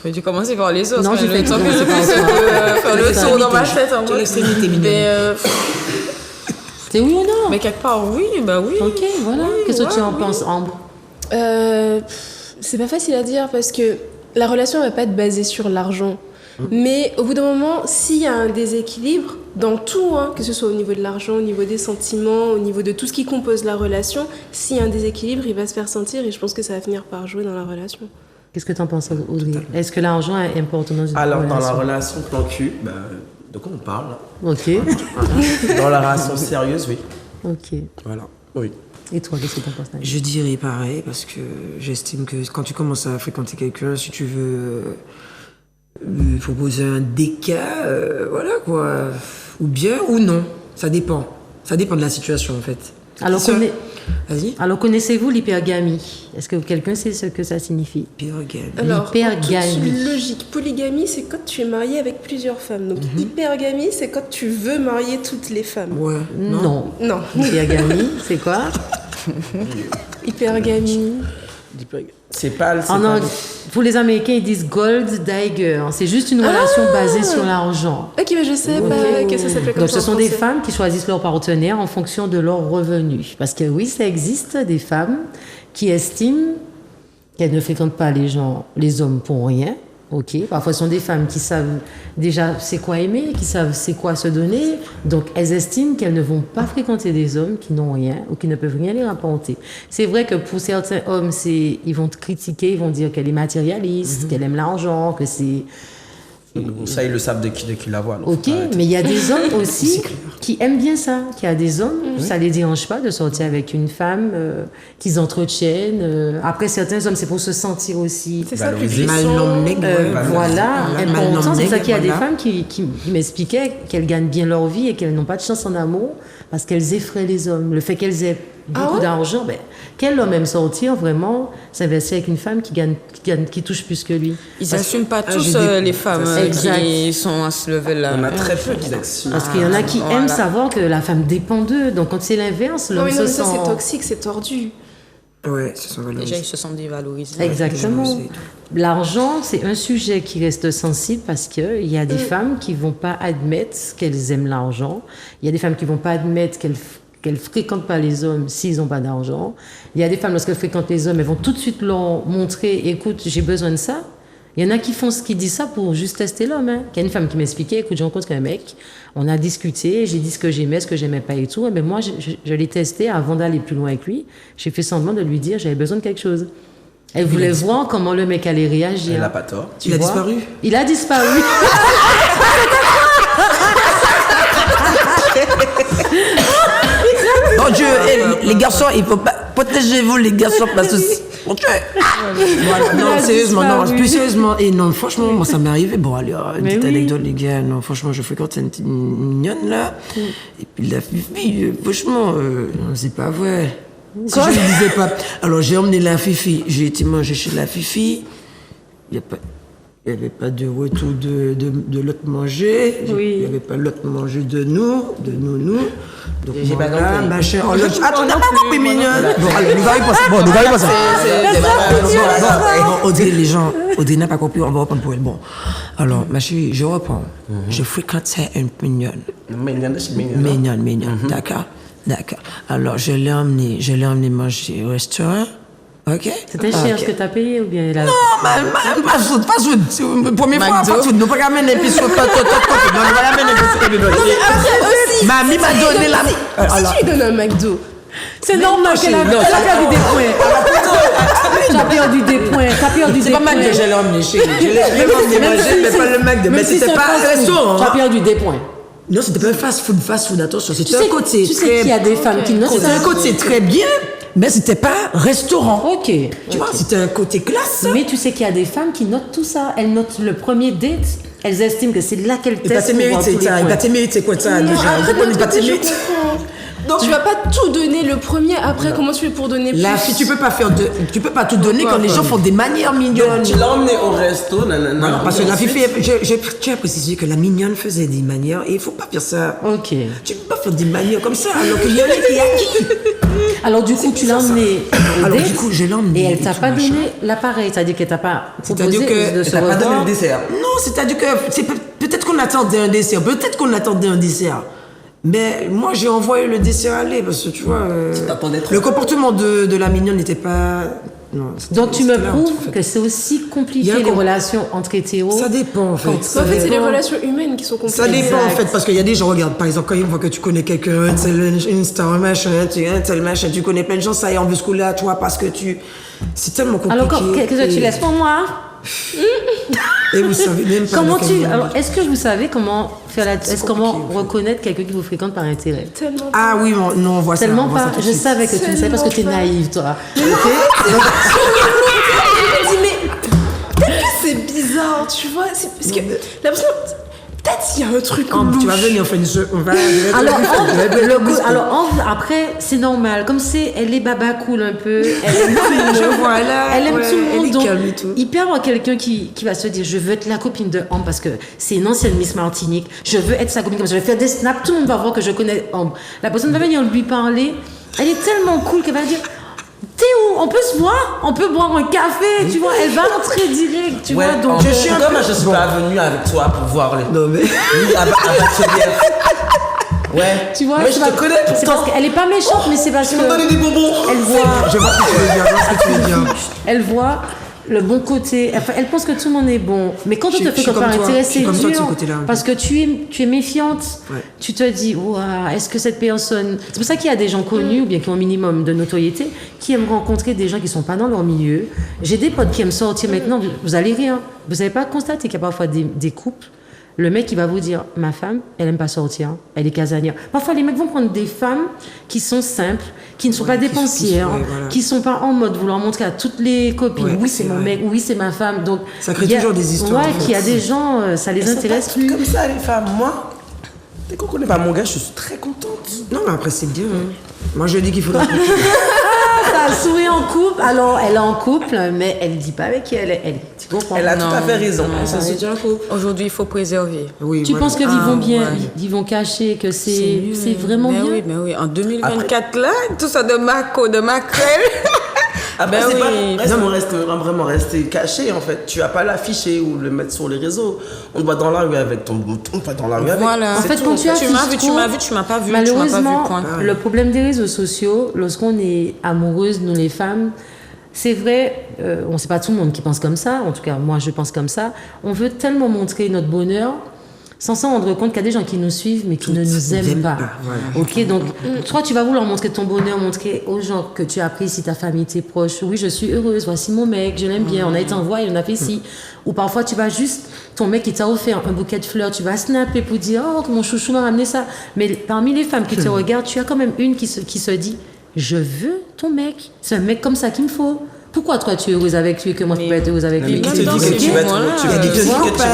aurais dû commencer par les autres. Non, j'ai fait le temps que commencer je par puisse toi. faire le tour dans ma tête. En Quelle mode. extrémité mignonne. C'est oui ou non? Mais quelque part, oui, bah oui. Ok, voilà. Oui, Qu'est-ce que tu en oui. penses, Ambre? C'est pas facile à dire parce que la relation va pas être basée sur l'argent. Mais au bout d'un moment, s'il y a un déséquilibre dans tout, hein, que ce soit au niveau de l'argent, au niveau des sentiments, au niveau de tout ce qui compose la relation, s'il y a un déséquilibre, il va se faire sentir et je pense que ça va finir par jouer dans la relation. Qu'est-ce que tu en penses, Audrey? Est-ce que l'argent est important dans une Alors, relation? dans la relation plan cul, de quoi on parle là? Ok. Dans la relation sérieuse, oui. Ok. Voilà, oui. Et toi, qu'est-ce que tu en penses, Naïm? Je dirais pareil, parce que j'estime que quand tu commences à fréquenter quelqu'un, si tu veux proposer un déca, voilà quoi. Ou bien ou non. Ça dépend. Ça dépend de la situation en fait. Alors, Vas-y. Alors, connaissez-vous l'hypergamie? Est-ce que quelqu'un sait ce que ça signifie? Hypergamie. Alors, L'hypergamie. en toute logique, polygamie, c'est quand tu es marié avec plusieurs femmes. Donc, hypergamie, c'est quand tu veux marier toutes les femmes. Ouais. Non. Non. Hypergamie, c'est quoi? Hypergamie. C'est pas. Ah non, pour les Américains, ils disent gold digger. C'est juste une relation basée sur l'argent. Ok, mais je sais pas que ça s'appelle comme Donc, ça. ce sont des femmes qui choisissent leur partenaire en fonction de leurs revenus. Parce que oui, ça existe des femmes qui estiment qu'elles ne fréquentent pas les hommes pour rien. Ok. Parfois, ce sont des femmes qui savent déjà c'est quoi aimer, qui savent c'est quoi se donner. Donc, elles estiment qu'elles ne vont pas fréquenter des hommes qui n'ont rien ou qui ne peuvent rien les rapporter. C'est vrai que pour certains hommes, ils vont te critiquer, ils vont dire qu'elle est matérialiste, qu'elle aime l'argent, que c'est... Ça, ils le savent de qui la voient. Ok, mais il y a des hommes aussi qui aiment bien ça. Qu'il y a des hommes, ça les dérange pas de sortir avec une femme qu'ils entretiennent. Après, certains hommes, c'est pour se sentir aussi. C'est ça, plus voilà. Et pourtant, c'est ça qu'il y a des voilà. femmes qui m'expliquaient qu'elles gagnent bien leur vie et qu'elles n'ont pas de chance en amour parce qu'elles effraient les hommes. Le fait qu'elles aient beaucoup d'argent, ben, quel homme aime sortir vraiment s'investir avec une femme qui touche plus que lui? Ils n'assument pas tous les femmes qui sont à ce level-là. On a très peu qui l'assument. Parce qu'il y en a qui aiment savoir que la femme dépend d'eux. Donc quand c'est l'inverse, l'homme se sent... ça c'est toxique, c'est tordu. Ouais, c'est ça. Déjà, ils se sentent dévalorisés. Exactement. L'argent, c'est un sujet qui reste sensible parce qu'il y a des femmes qui ne vont pas admettre qu'elles aiment l'argent. Il y a des femmes qui ne vont pas admettre qu'elles ne fréquentent pas les hommes s'ils n'ont pas d'argent. Il y a des femmes, lorsqu'elles fréquentent les hommes, elles vont tout de suite leur montrer, écoute, j'ai besoin de ça. Il y en a qui disent ça pour juste tester l'homme. Il y a une femme qui m'expliquait, écoute, j'ai rencontré un mec, on a discuté, j'ai dit ce que j'aimais pas et tout. Mais moi, je l'ai testé avant d'aller plus loin avec lui. J'ai fait semblant de lui dire, j'avais besoin de quelque chose. Elle voulait voir comment le mec allait réagir. Elle n'a pas tort. Il a disparu? Il a disparu. Mon Dieu, les garçons, il faut pas... Protégez-vous, les garçons, parce que... Mon Dieu. Voilà, non, sérieusement, non, plus sérieusement. Et non, franchement, moi, ça m'est arrivé. Bon, allez, une petite anecdote, les gars. Non, franchement, je fréquente une petite mignonne, là. Et puis la fifi, franchement, c'est pas vrai. Si je ne disais pas. Alors, j'ai emmené la fifi. J'ai été manger chez la fifi. Il n'y avait pas de retour de l'autre manger. Il n'y avait pas l'autre manger de nous. Donc, j'ai pas compris. Machin. Attends, t'as pas compris, mignonne. Bon, allez, nous allons passer. Bon, nous allons passer. Bon, Audrey, les gens, Audrey n'a pas compris, on va reprendre pour elle. Bon, alors, ma chérie, je reprends. Je fréquentais une mignonne. Mignonne, d'accord. Alors, je l'ai emmené manger au restaurant. Ok. C'était cher ce que t'as payé ou bien là? Non, pas food. Première fois, pas food. Nous pas ramener un épisode, pas tout. Nous pas ramener un épisode. Mamie m'a donné la. Si tu lui donnes un McDo, c'est normal qu'elle a perdu des points. T'as perdu des points. C'est pas McDo, je l'ai emmené chez lui. Je l'ai emmené manger, mais pas le McDo. Mais c'était pas un restaurant. T'as perdu des points. Non, c'était pas un fast-food, attention. C'était un côté. Tu sais qu'il y a des femmes qui notent ça. C'était un côté très bien, mais c'était pas restaurant. Ok. Tu vois, c'était un côté classe. Mais tu sais qu'il y a des femmes qui notent tout ça. Elles notent le premier date. Elles estiment que c'est là qu'elles testent. Il va te mériter quoi ça déjà? Donc tu vas pas tout donner le premier, après comment tu fais pour donner plus? La fille, tu peux pas tout donner quand les gens font des manières mignonnes. Tu l'as emmené au resto, nanana. Non, parce que la fille, je tiens à préciser que la mignonne faisait des manières et il faut pas faire ça. Ok. Tu peux pas faire des manières comme ça alors qu'il y en a qui acquis. Alors du coup, tu l'as emmené au Alors date, du coup, je l'ai emmené. et elle t'a pas donné l'appareil, c'est-à-dire qu'elle t'a pas proposé de se t'as pas donné revoir. le dessert. Non, c'est-à-dire que peut-être qu'on attendait un dessert. Mais moi, j'ai envoyé le dessert aller parce que tu vois, le comportement de la mignonne n'était pas. Non, Donc tu me prouves que c'est aussi compliqué les relations entre hétéros. Ça dépend en fait. En fait, c'est les relations humaines qui sont compliquées. Ça dépend en fait, parce qu'il y a des gens, regarde, par exemple, quand ils voient que tu connais quelqu'un, une star, un tel machin, tu connais plein de gens, ça y est, on veut se couler à toi parce que tu. C'est tellement compliqué. Alors, qu'est-ce que tu laisses pour moi? Et vous savez même pas. Alors, est-ce que vous savez comment faire comment reconnaître quelqu'un qui vous fréquente par intérêt? Tellement Ah oui, non, on voit ça. Tellement pas. Je savais que tu ne savais parce que tu es naïve, toi. Je me dis, mais peut-être que c'est bizarre, tu vois. C'est parce que la personne, peut-être il y a un truc louche. Tu vas venir, on va. Alors, après, c'est normal. Comme elle est baba cool un peu. Elle aime tout le monde. Je vois, Elle aime tout le monde. Donc, calme et tout. il peut y avoir quelqu'un qui va se dire, je veux être la copine de Ambre parce que c'est une ancienne Miss Martinique. Je veux être sa copine comme ça. Je vais faire des snaps. Tout le monde va voir que je connais Ambre. La personne va venir lui parler. Elle est tellement cool qu'elle va dire, t'es où? On peut se voir? On peut boire un café, tu vois? Elle va entrer direct, tu vois? Donc, je suis pas venue avec toi pour voir les. Non mais. Oui, à Bachelier. Ouais. tu vois? Mais je te connais C'est parce qu'elle est pas méchante, mais c'est parce que. Tu m'as donné des bonbons. Elle voit. Je vois ce que tu veux dire. Elle voit le bon côté. Enfin, elle pense que tout le monde est bon. Mais quand on te fait suis comme comparatif, toi. Je c'est suis comme toi de ce dur. côté-là, un peu. Parce que tu es méfiante. Ouais. Tu te dis, ouah, est-ce que cette personne. C'est pour ça qu'il y a des gens connus, ou bien qui ont un minimum de notoriété, qui aiment rencontrer des gens qui ne sont pas dans leur milieu. J'ai des potes qui aiment sortir maintenant. Vous allez rire. Vous n'avez pas constaté qu'il y a parfois des couples. Le mec, il va vous dire, ma femme, elle aime pas sortir, elle est casanière. Parfois, les mecs vont prendre des femmes qui sont simples, qui ne sont pas dépensières, qui sont pas en mode vouloir montrer à toutes les copines, Ouais, oui, c'est mon mec, oui, c'est ma femme. Donc, ça crée il y a- toujours des histoires. Ouais, en fait. qu'il y a des gens, ça les intéresse plus. Comme ça, les femmes. Moi, dès qu'on connaît pas mon gars, je suis très contente. Non, mais après, c'est bien. Hein. Moi, je dis qu'il faudra. Ça a souri en couple, alors elle est en couple, mais elle dit pas avec qui elle est. Tu comprends? Elle a tout à fait raison. Ça se tient un coup. Aujourd'hui, il faut préserver. Oui, Tu voilà. penses qu'ils vont bien, ouais. ils vont cacher que c'est vraiment mais bien? Oui, mais oui. En 2024, là, tout ça de Marco, de Macrel. Après, Ben c'est oui. pas vraiment rester caché, en fait. Tu vas pas l'afficher ou le mettre sur les réseaux. On te voit dans la rue avec ton bouton, pas dans la rue avec. Voilà. En fait, quand tu tu m'as affiches vu, tu trop, m'as vu, tu m'as pas vu, malheureusement, tu m'as pas vu, point. le problème des réseaux sociaux, lorsqu'on est amoureuse, nous les femmes, c'est vrai, on sait pas tout le monde qui pense comme ça, en tout cas moi je pense comme ça, on veut tellement montrer notre bonheur sans s'en rendre compte qu'il y a des gens qui nous suivent mais qui ne nous aiment pas. voilà. Ok, donc toi tu vas vouloir montrer ton bonheur, montrer aux gens que tu apprécies ta famille, tes proches. Oui, je suis heureuse, voici mon mec, je l'aime bien, on a été en voyage, on a fait ci. Ou parfois tu vas juste, ton mec qui t'a offert un bouquet de fleurs, tu vas snapper pour dire oh mon chouchou m'a ramené ça. Mais parmi les femmes qui te regardent, tu as quand même une qui se dit je veux ton mec, c'est un mec comme ça qu'il me faut. Pourquoi toi tu es heureuse avec lui et que moi je peux pas être heureuse avec lui? Qui te dit Maintenant, que c'est tu vas bon, là.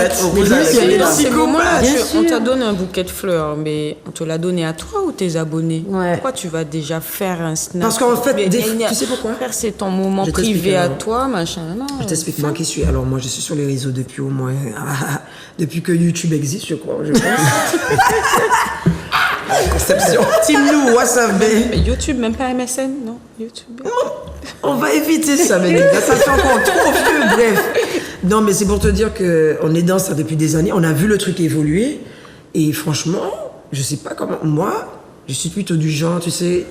être Mais bien sûr, avec dans Dans ces moments-là, Bien on sûr. t'a donné un bouquet de fleurs, mais on te l'a donné à toi ou tes abonnés? Ouais. Pourquoi tu vas déjà faire un snap? Parce qu'en fait, Mais tu sais pourquoi? Frère, c'est ton moment Je t'explique privé à alors. toi, machin. Non, Je t'explique, moi qui suis. Alors, moi, je suis sur les réseaux depuis au moins. Depuis que YouTube existe, je crois. Je pense. Conception. Team Lou, what's up, babe? Mais YouTube, même pas MSN, non? YouTube. On va éviter ça, mais ça fait encore trop vieux, bref. Non, mais c'est pour te dire qu'on est dans ça depuis des années. On a vu le truc évoluer. Et franchement, je sais pas comment. Moi, je suis plutôt du genre, tu sais.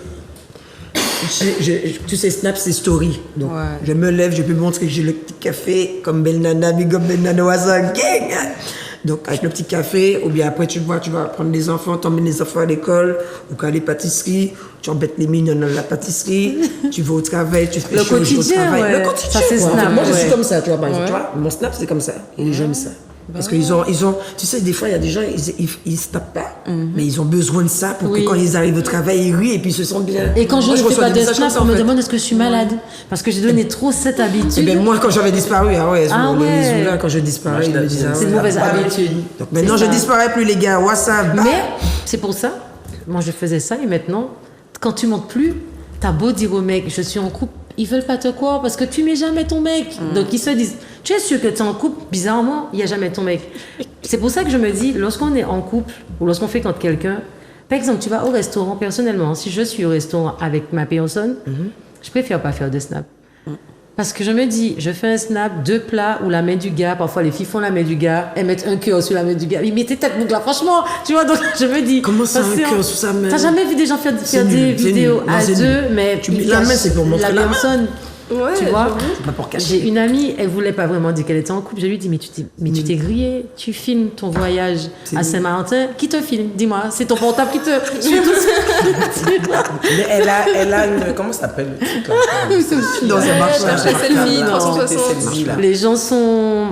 Tu sais, Snap, c'est story. Donc, Ouais. je me lève, je peux montrer que j'ai le petit café, comme Belle Nana, big up Belle Nana, what's up, gang? Donc, avec le petit café, ou bien après, tu vas prendre les enfants, t'emmènes les enfants à l'école, ou qu'à les pâtisseries, tu embêtes les mignons dans la pâtisserie, tu vas au travail, tu fais Le chaud, je vais au quotidien, travail. ouais. Le quotidien, Ça, c'est quoi. Snap, Moi, je ouais. suis comme ça, tu vois, par exemple, tu vois, mon Snap, c'est comme ça. Et les gens aiment ça. Parce qu'ils ont, tu sais, des fois, il y a des gens, ils se tapent pas, mais ils ont besoin de ça pour Oui. que quand ils arrivent au travail, ils rient et puis ils se sentent bien. Et quand je Moi, ne fais reçois pas des de messages snap, comme ça, on en me fait. demande est-ce que je suis malade. Parce que j'ai donné trop cette Eh habitude. ben, moi, quand j'avais disparu, ah ouais, Ah les ouais. réseaux là, quand je disparais, ils me disaient, ah C'est une ouais. mauvaise habitude. Donc maintenant, C'est je ça. disparais plus, les gars. WhatsApp. Mais c'est pour ça, moi je faisais ça et maintenant, quand tu montes plus, t'as beau dire au mec, je suis en couple, ils veulent pas te croire parce que tu mets jamais ton mec. Donc ils se disent, tu es sûr que tu es en couple, bizarrement, il n'y a jamais ton mec. C'est pour ça que je me dis, lorsqu'on est en couple ou lorsqu'on fréquente quelqu'un, par exemple, tu vas au restaurant, personnellement, si je suis au restaurant avec ma personne, je préfère pas faire de snap. Parce que je me dis, je fais un snap, 2 plats ou la main du gars. Parfois, les filles font la main du gars. Elles mettent un cœur sur la main du gars. Ils mettent tête boucle là, franchement. Tu vois, donc je me dis. Comment ça, un c'est cœur sur sa main? T'as jamais vu des gens faire C'est des nul, c'est vidéos nul. Non, à c'est deux, nul. mais Tu mets ils la main, cachent c'est pour montrer la main. personne. Ouais, Tu vois, C'est pas pour cacher. j'ai une amie, elle voulait pas vraiment dire qu'elle était en couple. Je lui ai dit, mais tu t'es grillé, tu filmes ton voyage à Saint-Martin. Qui te filme? Dis-moi, c'est ton portable qui te. Mais elle a une. Comment ça s'appelle le truc là Non, ça marche pas. cherche la selfie, Non, 360. Selfie, là. Les gens sont.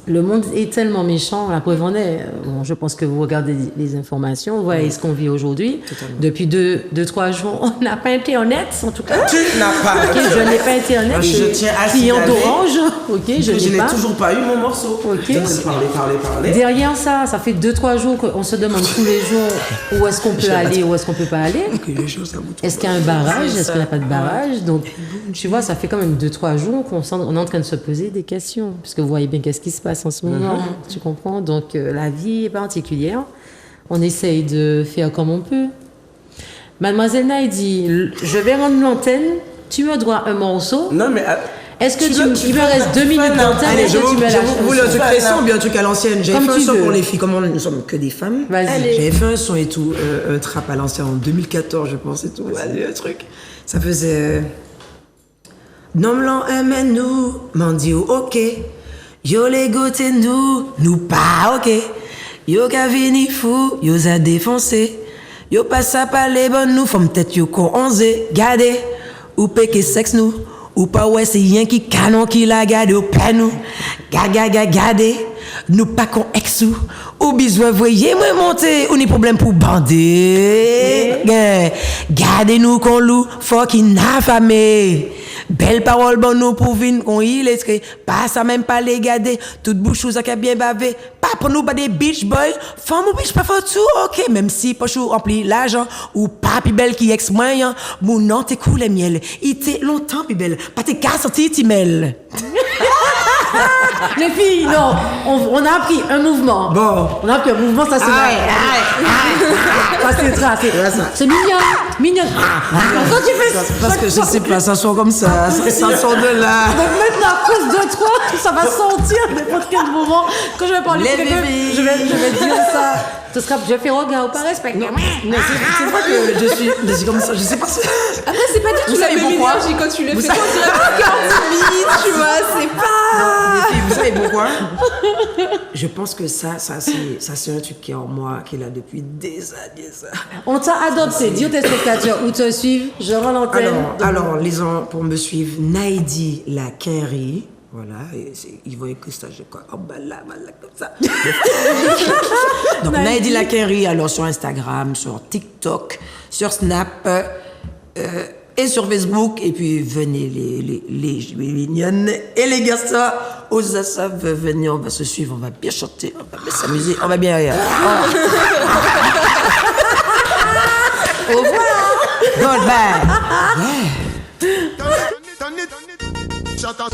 Le monde est tellement méchant, la preuve en est. Bon, je pense que vous regardez les informations, vous voyez ce qu'on vit aujourd'hui. Depuis 2-3 jours, on n'a pas Internet, en tout cas. Tu n'as pas. Ok, je n'ai pas Internet. Je Je suis tiens à client signaler d'Orange. Ok, je Je n'ai n'ai pas. toujours pas eu mon morceau. Ok. Donc, parler. Derrière ça, ça fait 2-3 jours qu'on se demande tous les jours où est-ce qu'on peut aller, où est-ce qu'on peut pas aller. Que les choses, ça vous Est-ce qu'il y a un barrage? Est-ce qu'il n'y a pas de barrage? Donc, tu vois, ça fait quand même 2-3 jours qu'on est en train de se poser des questions. Puisque vous voyez bien qu'est-ce qui se passe en ce moment. Tu comprends? Donc, la vie est particulière. On essaye de faire comme on peut. Mademoiselle Naï dit, je vais rendre l'antenne. Tu me dois un morceau. Non, mais. Est-ce que Tu il veux me reste 2 minutes d'antenne? Allez, Est-ce je que tu vous mets la voulez un chanson? truc récent ou bien un truc à l'ancienne? J'avais Comme fait un tu son veux. pour les filles, comme nous sommes que des femmes. Vas-y. Allez. J'avais fait un son et tout, un trap à l'ancienne en 2014, je pense, et tout. Vas-y, un truc. Ça faisait. Non m'lon aime nous, m'en dit ok. Yo les goûter nous pas ok. Yo ka vini fou, yo a défoncé. Yo passe à parler bon nous, femme tête yo con 11. Gardez, ou péké sexe nous, ou pas ouais c'est rien qui canon qui la garde au père nous. Gardez, nous pas con ex ou besoin voyez moi monter, ou ni problème pour bander. Gardez nous con loup, fucking affamé. Belle parole bon nous pour vin qu'on illettré. Pas ça même pas les garder. Toute bouche ou ça qui a bien bavé. Pas pour nous pas des beach boys. Femme ou bitch pas faut tout ok. Même si poche ou rempli l'argent. Ou pas plus belle qui ex moyen. Mon nom t'es cool les miel. Il t'est longtemps plus belle. Pas t'es qu'à sortir timel. Les filles, non, on a appris un mouvement. Bon. On a appris un mouvement, ça c'est c'est mignon. Quand tu fais ça. Parce que je sais pas, ça sort comme ça. Ça sort de là. Donc maintenant, à cause de toi, ça va sortir n'importe quel moment. Quand je vais parler de quelqu'un, je vais dire ça. Ce sera, je fais regard ou pas respect. Non, c'est pas que je suis comme ça, je sais pas. Après, c'est pas du tout la même énergie quand tu le fais. Quand tu l'as tu vois, c'est pas. Non, les filles, vous savez pourquoi? Je pense que ça c'est un truc qui est en moi, qui est là depuis des années. Ça. On t'a adopté. Dis aux téléspectateurs où te suivre. Je rends l'antenne. Alors, les gens, pour me suivre, Naïdi la Quinry. Voilà, ils vont écrire ça, je crois. Oh, bah là, comme ça. Donc, Naïdi la Quinry, alors sur Instagram, sur TikTok, sur Snap et sur Facebook. Et puis, venez les mignonnes et les garçons. Aux savent venir, on va se suivre, on va bien chanter, on va bien s'amuser, on va bien rire. Au revoir. Goodbye. Shut up.